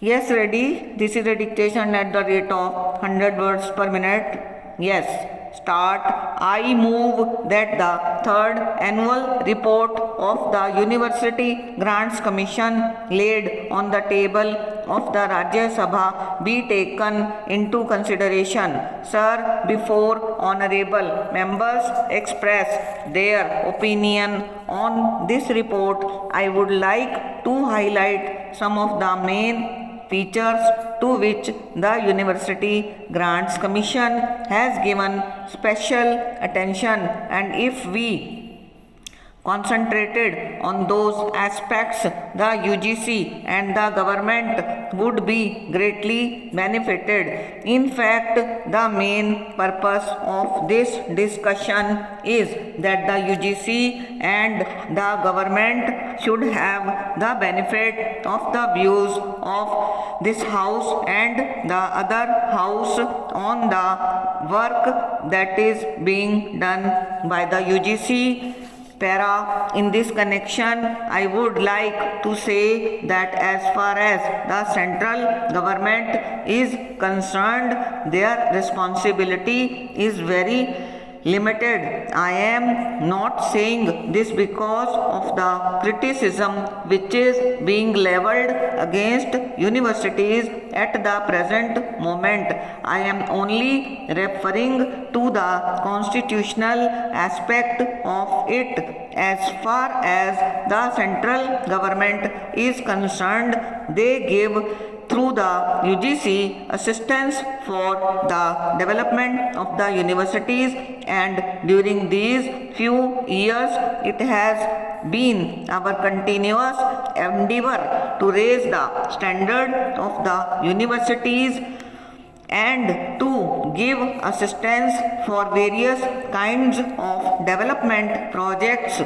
Yes, ready. This is a dictation at the rate of 100 words per minute. Yes, start. I move that the third annual report of the University Grants Commission laid on the table of the Rajya Sabha be taken into consideration. Sir, before honorable members express their opinion on this report, I would like to highlight some of the main features to which the University Grants Commission has given special attention, and if we concentrated on those aspects, the UGC and the government would be greatly benefited. In fact, the main purpose of this discussion is that the UGC and the government should have the benefit of the views of this house and the other house on the work that is being done by the UGC. In this connection, I would like to say that as far as the central government is concerned, their responsibility is very limited. I am not saying this because of the criticism which is being leveled against universities at the present moment. I am only referring to the constitutional aspect of it. As far as the central government is concerned, they give through the UGC assistance for the development of the universities, and during these few years it has been our continuous endeavor to raise the standard of the universities and to give assistance for various kinds of development projects.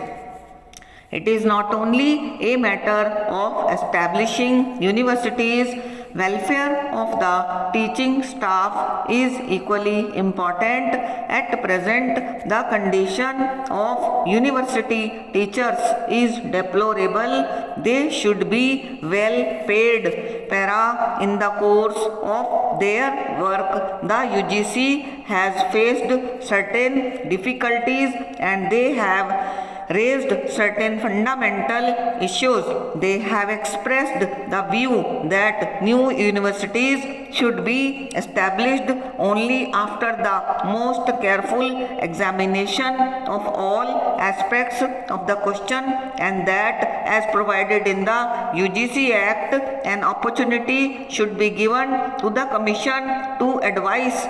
It is not only a matter of establishing universities. Welfare of the teaching staff is equally important. At present, the condition of university teachers is deplorable. They should be well paid. In the course of their work, the UGC has faced certain difficulties and they have raised certain fundamental issues. They have expressed the view that new universities should be established only after the most careful examination of all aspects of the question, and that as provided in the UGC Act, an opportunity should be given to the Commission to advise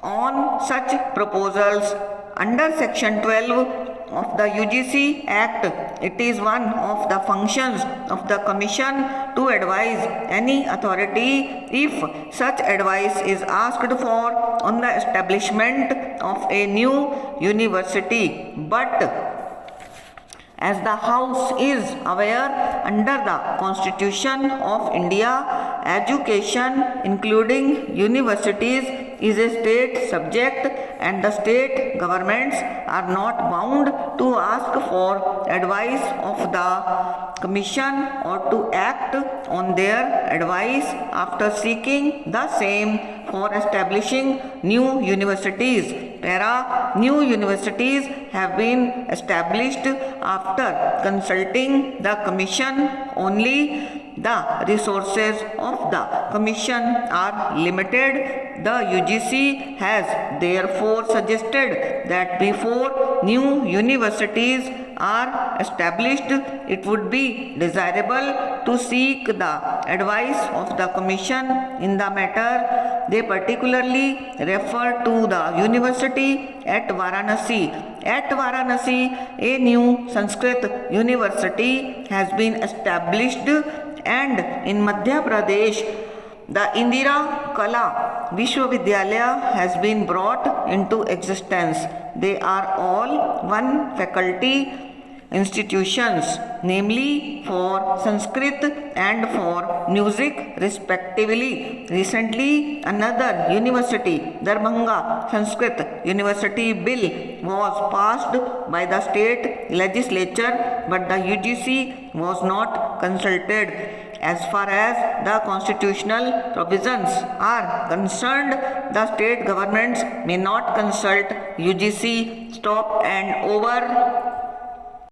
on such proposals. Under Section 12 of the UGC Act, it is one of the functions of the Commission to advise any authority if such advice is asked for on the establishment of a new university. But as the House is aware, under the Constitution of India, education, including universities, is a state subject, and the state governments are not bound to ask for advice of the Commission or to act on their advice after seeking the same for establishing new universities. New universities have been established after consulting the Commission only. The resources of the Commission are limited. The UGC has therefore suggested that before new universities are established, it would be desirable to seek the advice of the Commission in the matter. They particularly refer to the university at Varanasi. At Varanasi, a new Sanskrit university has been established, and in Madhya Pradesh, the Indira Kala Vishwavidyalaya has been brought into existence. They are all one faculty institutions, namely for Sanskrit and for music respectively. Recently, another university, Darbhanga Sanskrit University Bill, was passed by the state legislature, but the UGC was not consulted. As far as the constitutional provisions are concerned, the state governments may not consult UGC, stop and over